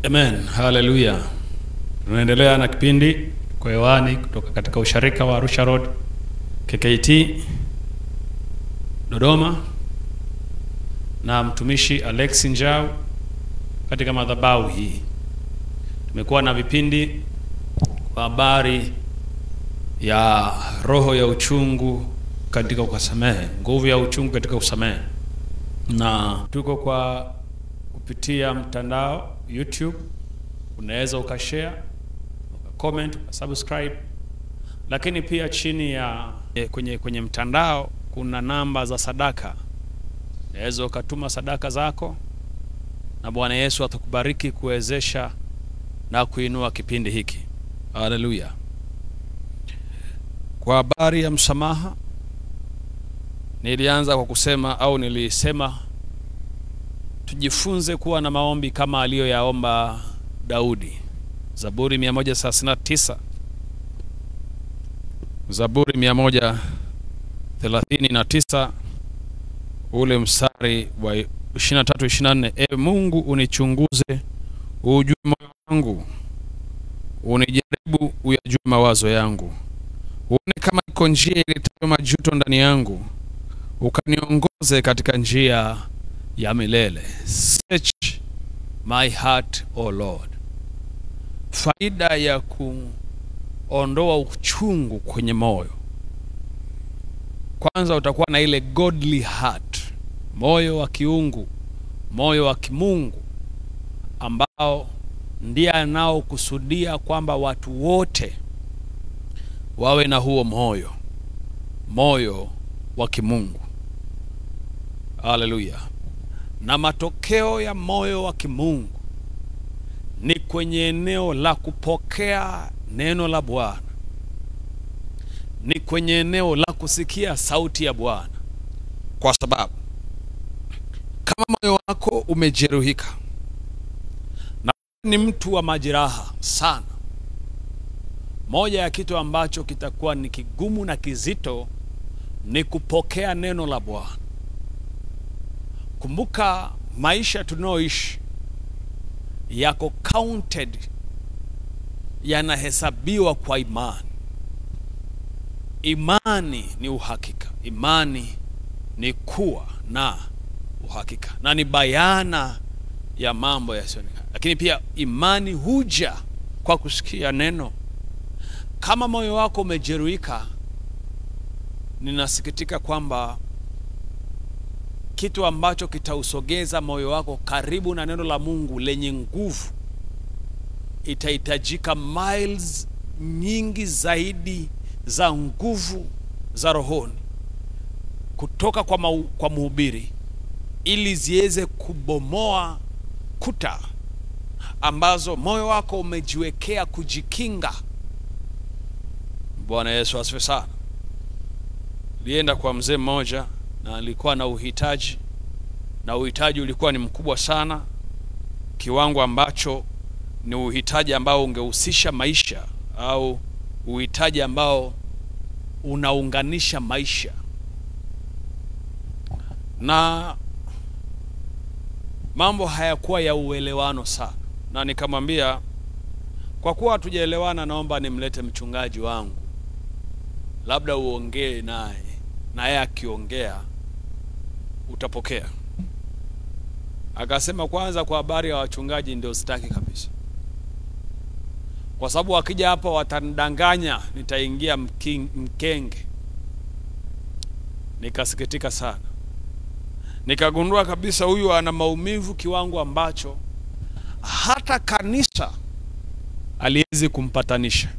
Amen. Hallelujah. Tunaendelea na kipindi kwa hewani kutoka katika usharika wa Arusha Road KKT Dodoma na mtumishi Alex Njau katika madhabahu hii. Tumekuwa na vipindi kwa habari ya roho ya uchungu katika kusamehe, nguvu ya uchungu katika kusamehe. Na tuko kwa kupitia mtandao YouTube, unaweza ukashare, ukacomment, ukasubscribe. Lakini pia chini ya kwenye mtandao kuna namba za sadaka. Unaweza ukatuma sadaka zako na Bwana Yesu atakubariki kuwezesha na kuinua kipindi hiki. Hallelujah. Kwa habari ya msamaha, nilisema tujifunze kuwa na maombi kama aliyoyaomba Daudi. Zaburi 139. Zaburi 139 ule mstari wa 23-24. Ewe Mungu, unichunguze, ujue moyo wangu, unijaribu, uyajue mawazo yangu. Uone kama iko njia iletayo majuto ndani yangu, ukaniongoze katika njia ya milele. Search my heart, O Lord. Faida ya kuondoa uchungu kwenye moyo. Kwanza utakuwa na ile godly heart, moyo wa kiungu, moyo wa kimungu, ambao ndiye anao kusudia kwamba watu wote wawe na huo moyo wa kimungu. Hallelujah. Na matokeo ya moyo wa kimungu ni kwenye eneo la kupokea neno la Bwana, ni kwenye eneo la kusikia sauti ya Bwana. Kwa sababu kama moyo wako umejeruhika na ni mtu wa majeraha sana, moja ya kitu ambacho kitakuwa ni kigumu na kizito ni kupokea neno la Bwana. Kumbuka, maisha tunaoishi yako counted, yanahesabiwa kwa imani. Imani ni uhakika, imani ni kuwa na uhakika, na ni bayana ya mambo yasiyoonekana. Lakini pia imani huja kwa kusikia neno. Kama moyo wako umejeruhika, ninasikitika kwamba kitu ambacho kitausogeza moyo wako karibu na neno la Mungu lenye nguvu, itahitajika miles nyingi zaidi za nguvu za rohoni kutoka kwa mhubiri, ili ziweze kubomoa kuta ambazo moyo wako umejiwekea kujikinga. Bwana Yesu asifiwe sana. Nilienda kwa mzee mmoja na alikuwa na uhitaji, na uhitaji ulikuwa ni mkubwa sana, kiwango ambacho ni uhitaji ambao ungehusisha maisha, au uhitaji ambao unaunganisha maisha. Na mambo hayakuwa ya uelewano sana, na nikamwambia, kwa kuwa hatujaelewana, naomba nimlete mchungaji wangu, labda uongee naye, na yeye akiongea utapokea. Akasema, kwanza kwa habari ya wachungaji ndio sitaki kabisa, kwa sababu wakija hapa watanidanganya, nitaingia mkenge. Nikasikitika sana, nikagundua kabisa huyu ana maumivu kiwango ambacho hata kanisa aliwezi kumpatanisha.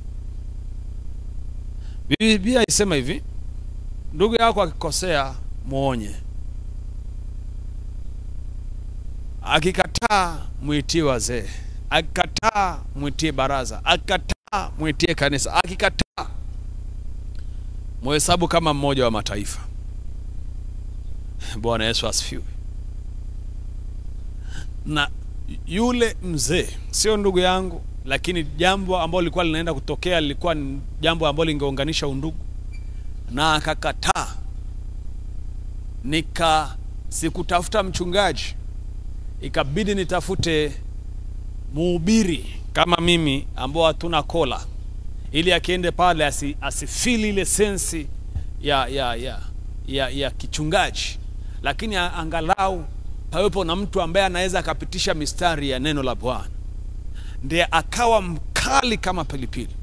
Biblia isema hivi, ndugu yako akikosea muonye, akikataa muitie wazee, akikataa muitie baraza, akikataa muitie kanisa, akikataa muhesabu kama mmoja wa mataifa. Bwana Yesu asifiwe. Na yule mzee sio ndugu yangu, lakini jambo ambalo lilikuwa linaenda kutokea lilikuwa jambo ambalo lingeunganisha undugu, na akakataa. Nika, sikutafuta mchungaji, ikabidi nitafute mhubiri kama mimi ambao hatuna kola, ili akiende pale asifili ile sensi ya kichungaji, lakini angalau pawepo na mtu ambaye anaweza akapitisha mistari ya neno la Bwana. Ndiye akawa mkali kama pilipili.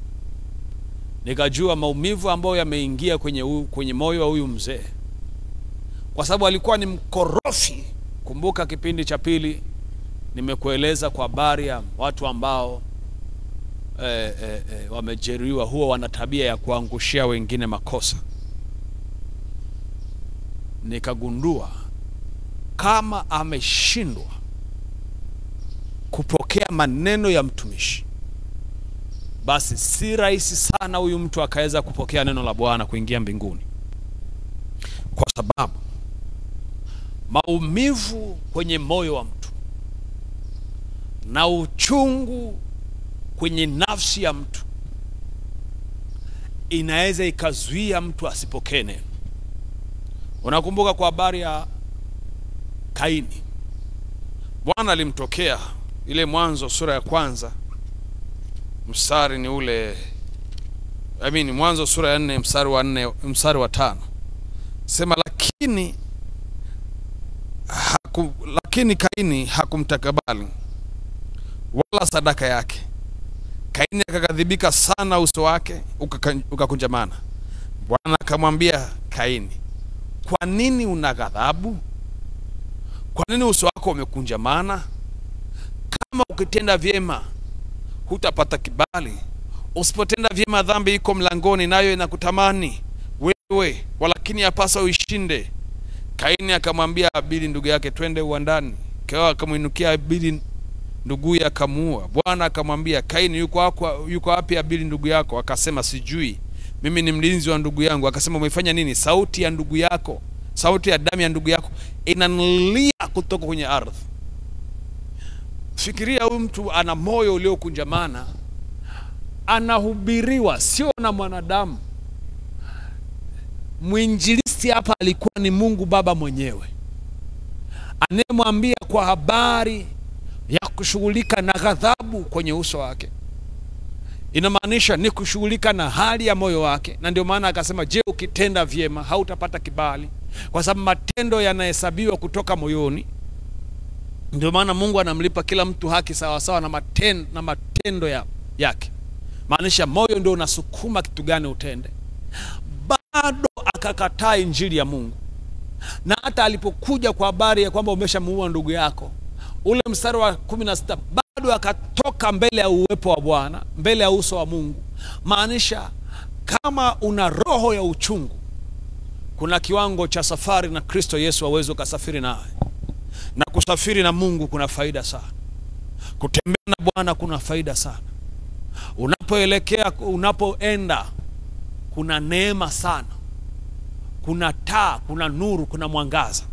Nikajua maumivu ambayo yameingia kwenye moyo wa huyu mzee, kwa sababu alikuwa ni mkorofi. Kumbuka kipindi cha pili nimekueleza kwa habari ya watu ambao wamejeruhiwa huwa wana tabia ya kuangushia wengine makosa. Nikagundua kama ameshindwa kupokea maneno ya mtumishi, basi si rahisi sana huyu mtu akaweza kupokea neno la Bwana kuingia mbinguni, kwa sababu maumivu kwenye moyo wa mtu na uchungu kwenye nafsi ya mtu inaweza ikazuia mtu asipokee neno. Unakumbuka kwa habari ya Kaini, Bwana alimtokea ile Mwanzo sura ya kwanza mstari ni ule, Mwanzo sura ya 4 mstari wa 5. Sema lakini Kaini hakumtakabali wala sadaka yake. Kaini akakadhibika sana, uso wake ukakunjamana. Bwana akamwambia Kaini, kwa nini una ghadhabu? Kwa nini uso wako umekunjamana? Kama ukitenda vyema hutapata kibali, usipotenda vyema dhambi iko mlangoni, nayo inakutamani wewe, walakini yapasa uishinde. Kaini akamwambia Abili ndugu yake, twende uwandani. Kwa akamuinukia Abili nduguye akamuua. Bwana akamwambia, Kaini, yuko wapi Abili ndugu yako? Akasema, sijui, mimi ni mlinzi wa ndugu yangu. Akasema, umefanya nini? Sauti ya ndugu yako, sauti ya damu ya ndugu yako inanilia kutoka kwenye ardhi. Fikiria, huyu mtu ana moyo uliokunjamana, anahubiriwa sio na mwanadamu. Mwinjilisti hapa alikuwa ni Mungu Baba mwenyewe, anemwambia kwa habari ya kushughulika na ghadhabu kwenye uso wake. Inamaanisha ni kushughulika na hali ya moyo wake. Na ndio maana akasema, je, ukitenda vyema hautapata kibali? Kwa sababu matendo yanahesabiwa kutoka moyoni. Ndio maana Mungu anamlipa kila mtu haki sawa sawa na matendo yake. Maanisha moyo ndio unasukuma kitu gani utende. Bado akakataa injili ya Mungu. Na hata alipokuja kwa habari ya kwamba umeshamuua ndugu yako, ule mstari wa 16, bado akatoka mbele ya uwepo wa Bwana, mbele ya uso wa Mungu. Maanisha kama una roho ya uchungu, kuna kiwango cha safari na Kristo Yesu aweze kusafiri naye. Na kusafiri na Mungu kuna faida sana. Kutembea na Bwana kuna faida sana. Unapoenda kuna neema sana. Kuna taa, kuna nuru, kuna mwangaza.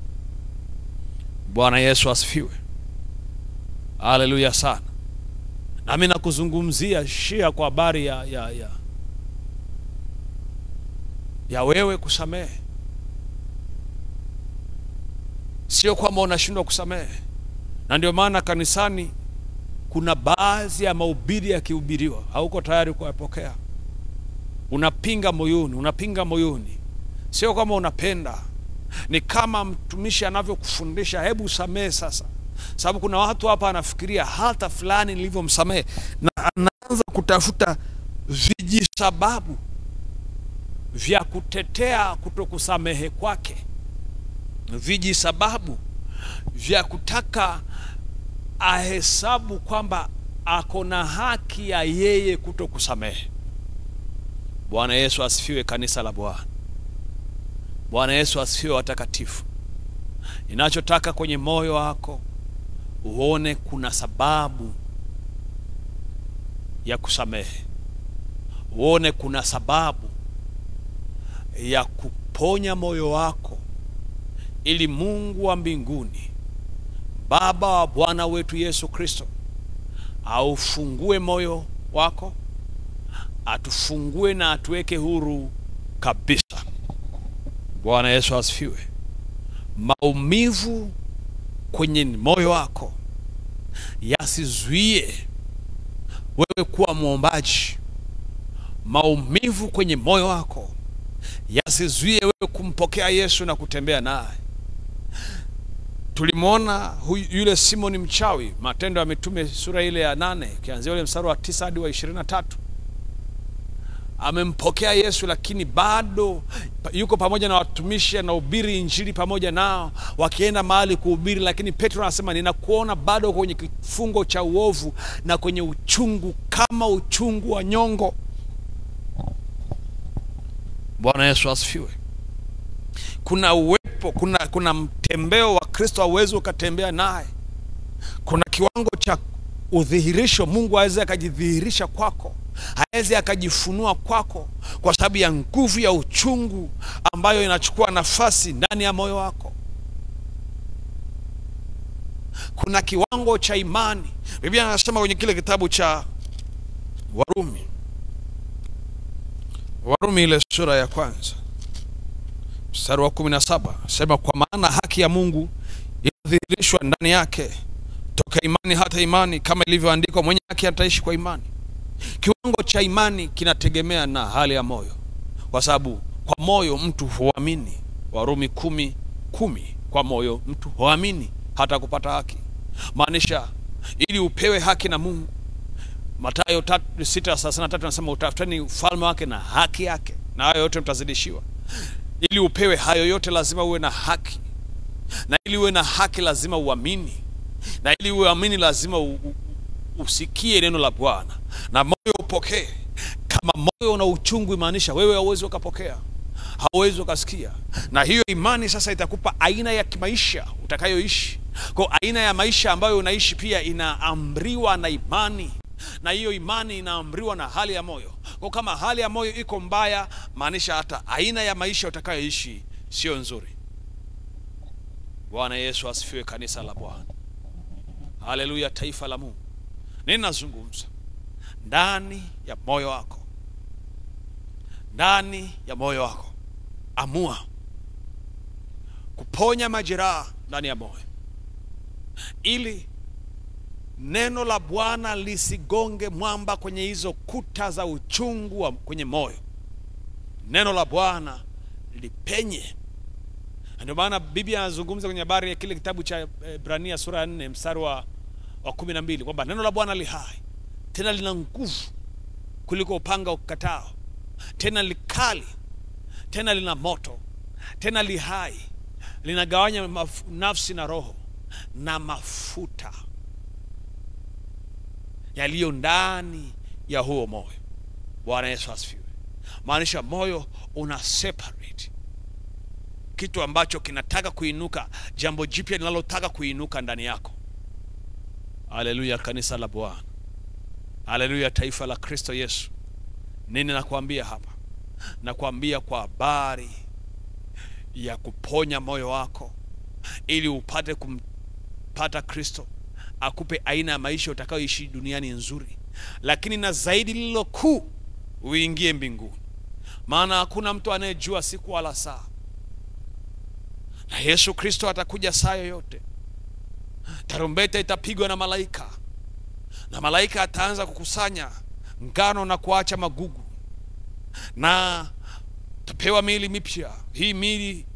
Bwana Yesu asifiwe. Haleluya sana. Na mimi nakuzungumzia shia kwa habari ya wewe kusamehe. Sio kwamba unashindwa kusamehe. Na ndio maana kanisani kuna baadhi ya mahubiri yakihubiriwa hauko tayari kuyapokea. Unapinga moyoni. Sio kama unapenda. Ni kama mtumishi anavyokufundisha, hebu usamehe sasa. Sababu kuna watu hapa anafikiria hata fulani nilivyomsamehe, na anaanza kutafuta vijisababu vya kutetea kutokusamehe kwake. Vijisababu vya kutaka ahesabu kwamba ako na haki ya yeye kutokusamehe. Bwana Yesu asifiwe, kanisa la Bwana. Bwana Yesu asifiwe, watakatifu. Ninachotaka kwenye moyo wako uone kuna sababu ya kusamehe. Uone kuna sababu ya kuponya moyo wako, ili Mungu wa mbinguni, Baba wa Bwana wetu Yesu Kristo, aufungue moyo wako, atufungue na atuweke huru kabisa. Bwana Yesu asifiwe. Maumivu kwenye moyo wako yasizuie wewe kuwa muombaji, maumivu kwenye moyo wako yasizuie wewe kumpokea Yesu na kutembea naye. Tulimwona yule Simoni mchawi, Matendo ya Mitume sura ile ya 8 kianzia ule mstari wa 9 hadi wa 23. Amempokea Yesu, lakini bado yuko pamoja na watumishi na ubiri injili pamoja nao, wakienda mahali kuhubiri, lakini Petro anasema ninakuona bado kwenye kifungo cha uovu na kwenye uchungu kama uchungu wa nyongo. Bwana Yesu asifiwe. Kuna uwepo, kuna mtembeo wa Kristo hauwezi ukatembea naye. Kuna kiwango cha udhihirisho Mungu aweze akajidhihirisha kwako, hawezi akajifunua kwako kwa sababu ya nguvu ya uchungu ambayo inachukua nafasi ndani ya moyo wako. Kuna kiwango cha imani. Biblia inasema kwenye kile kitabu cha Warumi ile sura ya 1 mstari wa 17, sema kwa maana haki ya Mungu inadhihirishwa ndani yake toka imani hata imani, kama ilivyoandikwa, mwenye haki ataishi kwa imani. Kiwango cha imani kinategemea na hali ya moyo, kwa sababu kwa moyo mtu huamini. Warumi 10:10, kwa moyo mtu huamini hata kupata haki. Maanisha ili upewe haki na Mungu, Mathayo 6:33 anasema utafuteni ufalme wake na haki yake, na hayo yote mtazidishiwa. Ili upewe hayo yote lazima uwe na haki, na ili uwe na haki lazima uamini, na ili uamini lazima usikie neno la Bwana na moyo upokee. Kama moyo una uchungu, imaanisha wewe hauwezi ukapokea, hauwezi ukasikia. Na hiyo imani sasa itakupa aina ya kimaisha utakayoishi. Kwa aina ya maisha ambayo unaishi pia inaamriwa na imani, na hiyo imani inaamriwa na hali ya moyo. Kwa kama hali ya moyo iko mbaya, maanisha hata aina ya maisha utakayoishi sio nzuri. Bwana Yesu asifiwe, kanisa la Bwana. Haleluya, taifa la Mungu. Ninazungumza ndani ya moyo wako. Ndani ya moyo wako amua kuponya majeraha ndani ya moyo, ili neno la Bwana lisigonge mwamba kwenye hizo kuta za uchungu wa kwenye moyo. Neno la Bwana lipenye. Ndio maana Biblia inazungumza kwenye habari ya kile kitabu cha Ibrania sura ya 4 mstari wa 12 kwamba neno la Bwana li hai, tena lina nguvu kuliko upanga ukatao, tena likali, tena lina moto, tena li hai, linagawanya nafsi na roho na mafuta yaliyo ndani ya huo moyo. Bwana Yesu asifiwe. Maanisha moyo una separate kitu ambacho kinataka kuinuka, jambo jipya linalotaka kuinuka ndani yako. Haleluya, kanisa la Bwana. Haleluya, taifa la Kristo Yesu. Nini nakwambia hapa? Nakwambia kwa habari ya kuponya moyo wako ili upate kumpata Kristo, akupe aina ya maisha utakayoishi duniani nzuri, lakini na zaidi lilo kuu, uingie mbinguni. Maana hakuna mtu anayejua siku wala saa, na Yesu Kristo atakuja saa yoyote. Tarumbeta itapigwa na malaika, na malaika ataanza kukusanya ngano na kuacha magugu, na tapewa miili mipya. Hii miili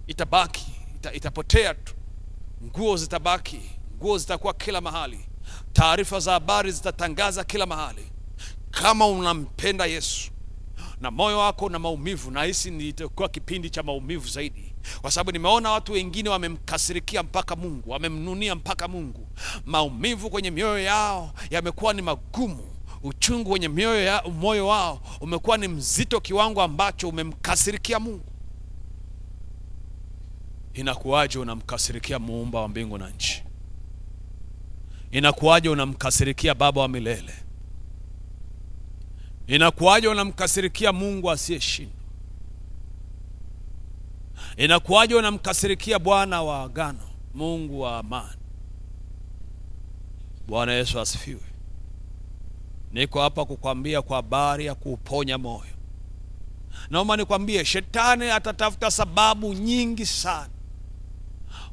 itabaki, itapotea tu, nguo zitabaki, nguo zitakuwa kila mahali, taarifa za habari zitatangaza kila mahali. Kama unampenda Yesu na moyo wako na maumivu, na hisi ni itakuwa kipindi cha maumivu zaidi, kwa sababu nimeona watu wengine wamemkasirikia mpaka Mungu, wamemnunia mpaka Mungu. Maumivu kwenye mioyo yao yamekuwa ni magumu, uchungu kwenye moyo wao umekuwa ni mzito kiwango ambacho umemkasirikia Mungu. Inakuwaje unamkasirikia muumba wa mbingu na nchi? Inakuwaje unamkasirikia Baba wa milele? Inakuwaje unamkasirikia Mungu asiyeshindwa? Inakuwaje unamkasirikia Bwana wa agano, Mungu wa amani? Bwana Yesu asifiwe. Niko hapa kukwambia kwa habari ya kuuponya moyo. Naomba nikwambie, shetani atatafuta sababu nyingi sana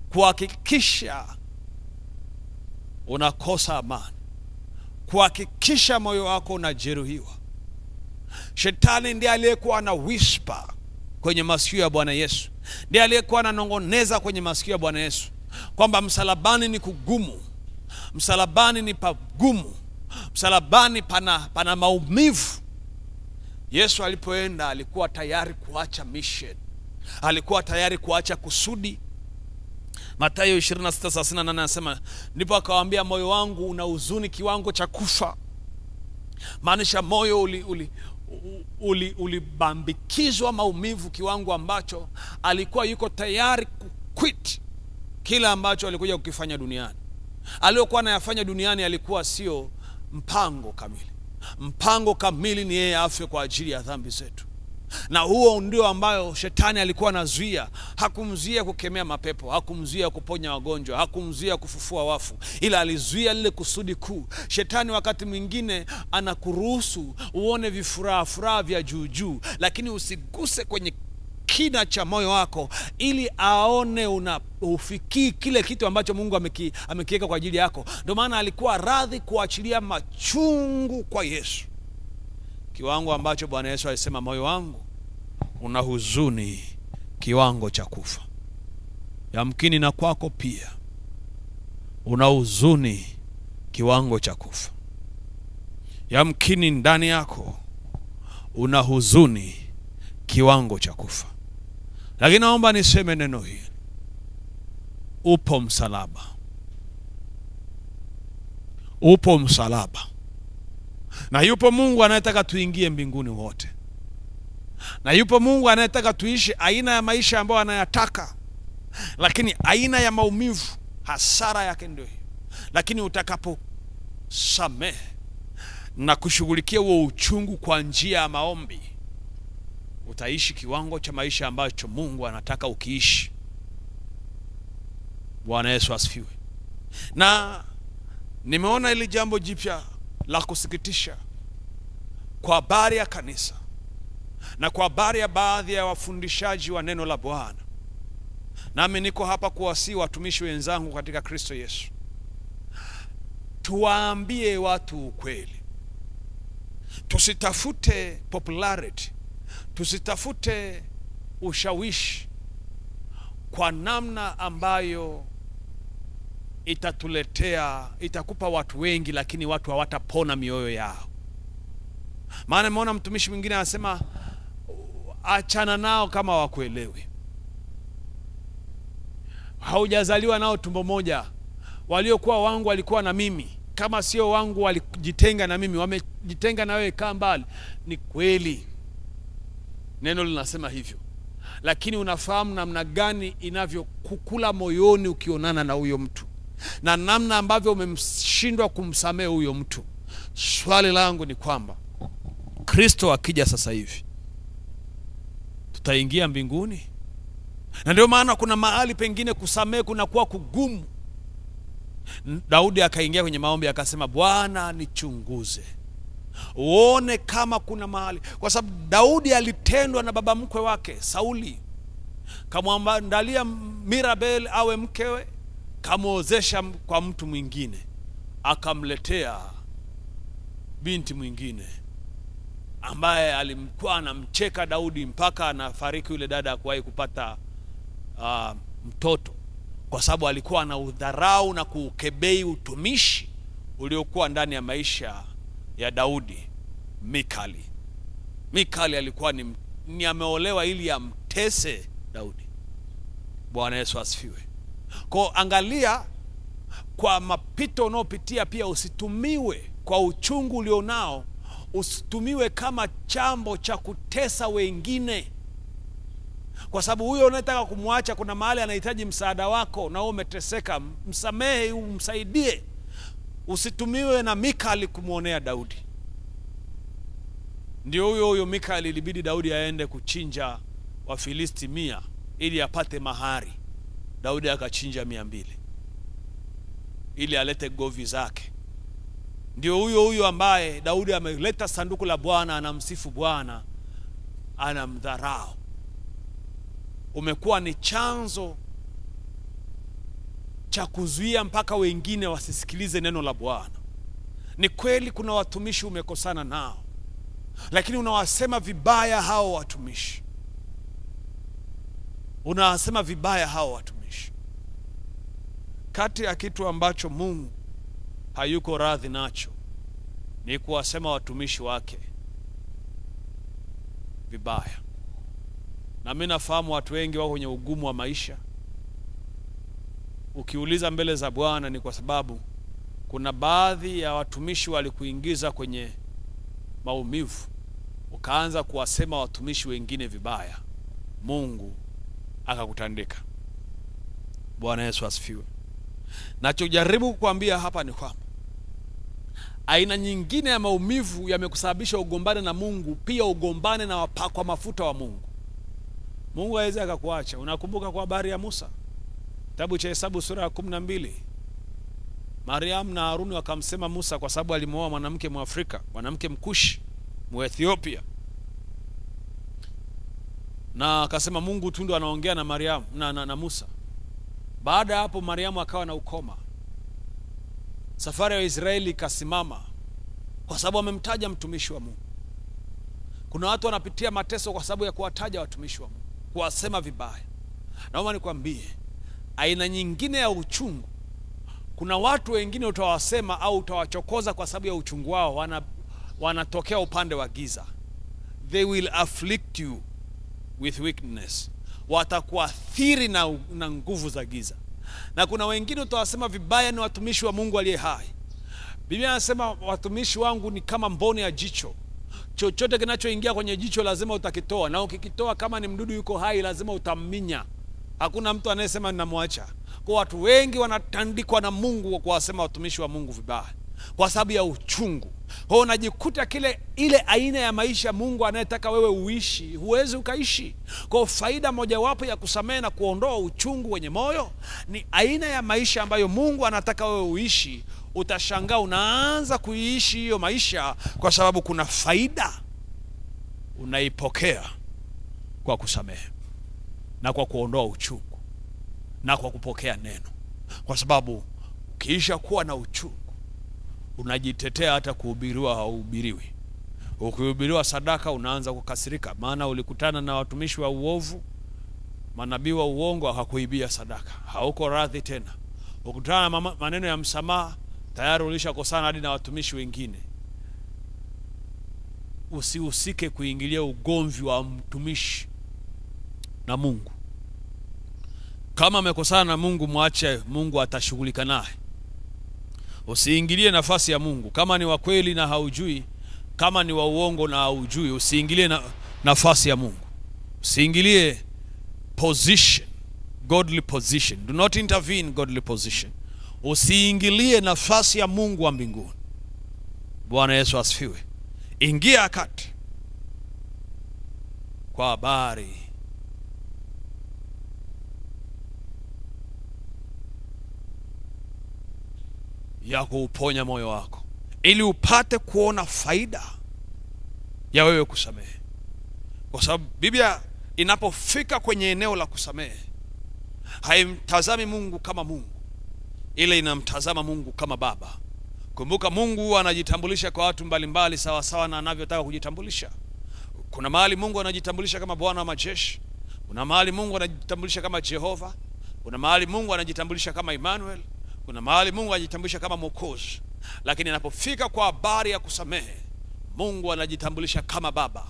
kuhakikisha unakosa amani, kuhakikisha moyo wako unajeruhiwa. Shetani ndiye aliyekuwa ana whisper kwenye masikio ya Bwana Yesu, ndiye aliyekuwa ananongoneza kwenye masikio ya Bwana Yesu kwamba msalabani ni kugumu, msalabani ni pagumu, msalabani pana maumivu. Yesu alipoenda alikuwa tayari kuacha mission, alikuwa tayari kuacha kusudi. Mathayo 26:38 anasema, ndipo akawaambia moyo wangu una huzuni kiwango cha kufa. Maanisha moyo ulibambikizwa maumivu kiwango ambacho alikuwa yuko tayari kuquit kila ambacho alikuja kukifanya duniani. Aliyokuwa anayafanya duniani alikuwa sio mpango kamili. Mpango kamili ni yeye afe kwa ajili ya dhambi zetu. Na huo ndio ambayo shetani alikuwa anazuia. Hakumzuia kukemea mapepo, hakumzuia kuponya wagonjwa, hakumzuia kufufua wafu, ila alizuia lile kusudi kuu. Shetani wakati mwingine anakuruhusu uone vifuraha vya juu, lakini usiguse kwenye kina cha moyo wako ili aone ufikii kile kitu ambacho Mungu amekiweka kwa ajili yako. Ndio maana alikuwa radhi kuachilia machungu kwa Yesu, kiwango ambacho Bwana Yesu alisema moyo wangu una huzuni kiwango cha kufa. Yamkini na kwako pia una huzuni kiwango cha kufa. Yamkini ndani yako una huzuni kiwango cha kufa. Lakini naomba niseme neno hili, upo msalaba. Upo msalaba. Na yupo Mungu anayetaka tuingie mbinguni wote. Na yupo Mungu anayetaka tuishi aina ya maisha ambayo anayataka. Lakini aina ya maumivu, hasara yake ndio hiyo. Lakini utakapo samehe na kushughulikia huo uchungu kwa njia ya maombi, utaishi kiwango cha maisha ambacho Mungu anataka ukiishi. Bwana Yesu asifiwe. Na nimeona ili jambo jipya la kusikitisha kwa habari ya kanisa na kwa habari ya baadhi ya wafundishaji wa neno la Bwana. Nami niko hapa kuwasihi watumishi wenzangu katika Kristo Yesu, tuwaambie watu ukweli. Tusitafute popularity, tusitafute ushawishi kwa namna ambayo itakupa watu wengi, lakini watu hawatapona mioyo yao. Maana nimeona mtumishi mwingine anasema achana nao kama wakuelewi. Haujazaliwa nao tumbo moja. Waliokuwa wangu walikuwa na mimi, kama sio wangu walijitenga na mimi, wamejitenga na wewe, kaa mbali. Ni kweli, neno linasema hivyo. Lakini unafahamu namna gani inavyokukula moyoni ukionana na huyo mtu, na namna ambavyo umemshindwa kumsamehe huyo mtu. Swali langu ni kwamba Kristo akija sasa hivi, tutaingia mbinguni? Na ndio maana kuna mahali pengine kusamehe kunakuwa kugumu. Daudi akaingia kwenye maombi akasema, Bwana nichunguze uone kama kuna mahali. Kwa sababu Daudi alitendwa na baba mkwe wake Sauli, kamwandalia Mirabel awe mkewe, kamuozesha kwa mtu mwingine, akamletea binti mwingine ambaye alimkuwa anamcheka Daudi mpaka anafariki yule dada hakuwahi kupata mtoto, kwa sababu alikuwa na udharau na kuukebei utumishi uliokuwa ndani ya maisha ya Daudi. Mikali alikuwa ni ameolewa ili amtese Daudi. Bwana Yesu asifiwe. Kwa angalia, kwa mapito unaopitia pia usitumiwe kwa uchungu ulionao, usitumiwe kama chambo cha kutesa wengine. Kwa sababu huyo unataka kumwacha, kuna mahali anahitaji msaada wako na wewe umeteseka, msamehe, umsaidie. Usitumiwe na Mikali kumuonea Daudi. Ndio huyo Mikali ilibidi Daudi aende kuchinja Wafilisti 100 ili apate mahari. Daudi akachinja 200 ili alete govi zake. Ndio huyo ambaye Daudi ameleta sanduku la Bwana, anamsifu Bwana, anamdharau. Umekuwa ni chanzo cha kuzuia mpaka wengine wasisikilize neno la Bwana. Ni kweli kuna watumishi umekosana nao, lakini unawasema vibaya hao watumishi. Unawasema vibaya hao watumishi. Kati ya kitu ambacho Mungu hayuko radhi nacho ni kuwasema watumishi wake vibaya. Na mimi nafahamu watu wengi wako kwenye ugumu wa maisha. Ukiuliza mbele za Bwana ni kwa sababu kuna baadhi ya watumishi walikuingiza kwenye maumivu, ukaanza kuwasema watumishi wengine vibaya, Mungu akakutandika. Bwana Yesu asifiwe. Nachojaribu kukuambia hapa ni kwamba aina nyingine ya maumivu yamekusababisha ugombane na Mungu, pia ugombane na wapakwa mafuta wa Mungu. Mungu hawezi akakuacha. Unakumbuka kwa habari ya Musa, kitabu cha Hesabu sura ya 12, Mariam na Haruni wakamsema Musa kwa sababu alimuoa mwanamke Mwafrika, mwanamke Mkushi, Muethiopia. Na akasema Mungu tu ndo anaongea na Mariam na Musa. Baada ya hapo Mariam akawa na ukoma. Safari ya Israeli ikasimama kwa sababu amemtaja mtumishi wa Mungu. Kuna watu wanapitia mateso kwa sababu ya kuwataja watumishi wa Mungu, kuwasema vibaya. Naomba nikwambie, aina nyingine ya uchungu, kuna watu wengine utawasema au utawachokoza kwa sababu ya uchungu wao, wanatokea upande wa giza. They will afflict you with weakness. Watakuathiri na nguvu za giza. Na kuna wengine utawasema vibaya ni watumishi wa Mungu aliye hai. Biblia inasema watumishi wangu ni kama mboni ya jicho. Chochote kinachoingia kwenye jicho lazima utakitoa, na ukikitoa kama ni mdudu yuko hai lazima utamminya. Hakuna mtu anayesema ninamwacha. Kwa watu wengi wanatandikwa na Mungu kwa kuwasema watumishi wa Mungu vibaya kwa sababu ya uchungu. Kwa unajikuta ile aina ya maisha Mungu anayetaka wewe uishi, huwezi ukaishi. Kwa faida mojawapo ya kusamehe na kuondoa uchungu kwenye moyo ni aina ya maisha ambayo Mungu anataka wewe uishi. Utashangaa unaanza kuishi hiyo maisha kwa sababu kuna faida unaipokea kwa kusamehe na kwa kuondoa uchungu na kwa kupokea neno. Kwa sababu ukiisha kuwa na uchungu unajitetea, hata kuhubiriwa hauhubiriwi. Ukihubiriwa sadaka unaanza kukasirika, maana ulikutana na watumishi wa uovu, manabii wa uongo, wakakuibia sadaka, hauko radhi tena. Ukutana na maneno ya msamaha, tayari ulishakosana hadi na watumishi wengine. Usihusike kuingilia ugomvi wa mtumishi na Mungu. Kama amekosana na Mungu, mwache, Mungu atashughulika naye. Usiingilie nafasi ya Mungu. Kama ni wa kweli na haujui, kama ni wa uongo na haujui, usiingilie nafasi ya Mungu. Usiingilie position, godly position. Do not intervene godly position. Usiingilie nafasi ya Mungu wa mbinguni. Bwana Yesu asifiwe. Ingia kati kwa habari ya kuuponya moyo wako, ili upate kuona faida ya wewe kusamehe. Kwa sababu Biblia inapofika kwenye eneo la kusamehe, haimtazami Mungu kama Mungu, ile inamtazama Mungu kama Baba. Kumbuka Mungu anajitambulisha kwa watu mbalimbali sawa sawa na anavyotaka kujitambulisha. Kuna mahali Mungu anajitambulisha kama Bwana wa majeshi, kuna mahali Mungu anajitambulisha kama Jehova, kuna mahali Mungu anajitambulisha kama Emmanuel, kuna mahali Mungu anajitambulisha kama Mwokozi. Lakini inapofika kwa habari ya kusamehe, Mungu anajitambulisha kama Baba.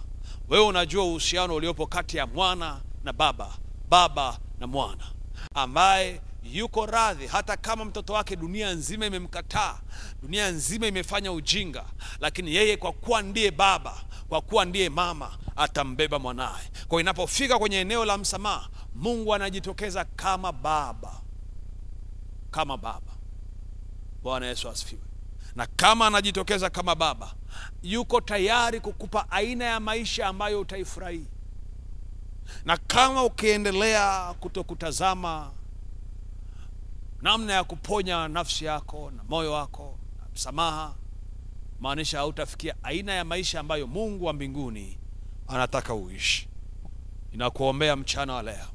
Wewe unajua uhusiano uliopo kati ya mwana na baba, baba na mwana, ambaye yuko radhi hata kama mtoto wake dunia nzima imemkataa, dunia nzima imefanya ujinga, lakini yeye kwa kuwa ndiye baba, kwa kuwa ndiye mama, atambeba mwanae. Kwa inapofika kwenye eneo la msamaha, Mungu anajitokeza kama baba, kama baba. Bwana Yesu asifiwe. Na kama anajitokeza kama baba, yuko tayari kukupa aina ya maisha ambayo utaifurahi. Na kama ukiendelea kutokutazama namna ya kuponya nafsi yako na moyo wako na msamaha, maanisha hautafikia aina ya maisha ambayo Mungu wa mbinguni anataka uishi. Ninakuombea mchana wa leo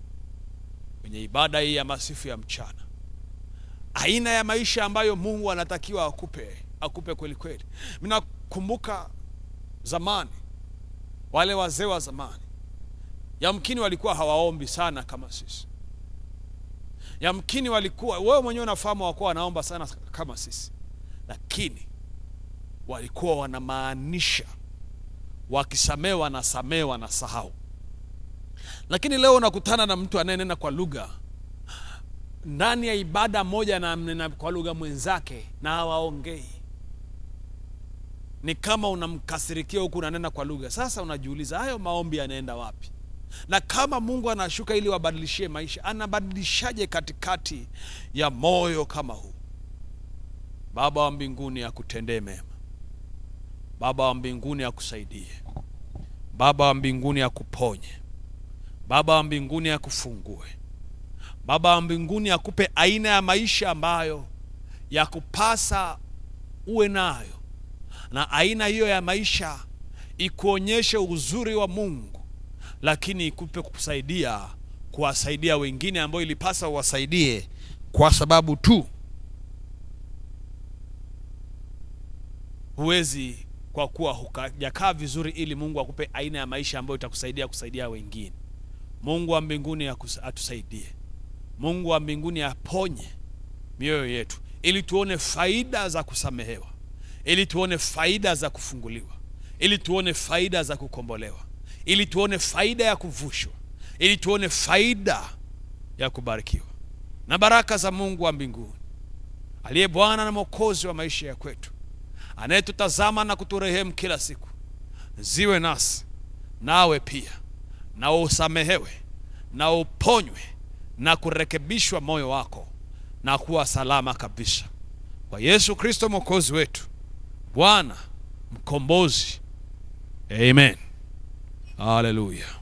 kwenye ibada hii ya masifu ya mchana, aina ya maisha ambayo Mungu anatakiwa akupe akupe kweli kweli. Mimi nakumbuka zamani, wale wazee wa zamani, yamkini walikuwa hawaombi sana kama sisi. Yamkini walikuwa, wewe mwenyewe unafahamu, wakuwa wanaomba sana kama sisi, lakini walikuwa wanamaanisha, wakisamewa na samewa na sahau. Lakini leo unakutana na mtu anayenena kwa lugha ndani ya ibada moja, na mnena kwa lugha mwenzake na hawaongei. Ni kama unamkasirikia huku unanena kwa lugha. Sasa unajiuliza, hayo maombi yanaenda wapi? Na kama Mungu anashuka ili wabadilishie maisha, anabadilishaje katikati ya moyo kama huu? Baba wa mbinguni akutendee mema. Baba wa mbinguni akusaidie. Baba wa mbinguni akuponye. Baba wa mbinguni akufungue. Baba wa mbinguni akupe aina ya maisha ambayo ya kupasa uwe nayo, na aina hiyo ya maisha ikuonyeshe uzuri wa Mungu, lakini ikupe kusaidia, kuwasaidia wengine ambao ilipasa uwasaidie kwa sababu tu huwezi, kwa kuwa hujakaa vizuri, ili Mungu akupe aina ya maisha ambayo itakusaidia kusaidia wengine. Mungu wa mbinguni atusaidie. Mungu wa mbinguni aponye mioyo yetu, ili tuone faida za kusamehewa, ili tuone faida za kufunguliwa, ili tuone faida za kukombolewa, ili tuone faida ya kuvushwa, ili tuone faida ya kubarikiwa. Na baraka za Mungu wa mbinguni, aliye Bwana na Mwokozi wa maisha ya kwetu, anayetutazama na kuturehemu kila siku, ziwe nasi, nawe pia, na usamehewe, na uponywe, na kurekebishwa moyo wako, na kuwa salama kabisa. Kwa Yesu Kristo Mwokozi wetu, Bwana mkombozi. Amen. Hallelujah.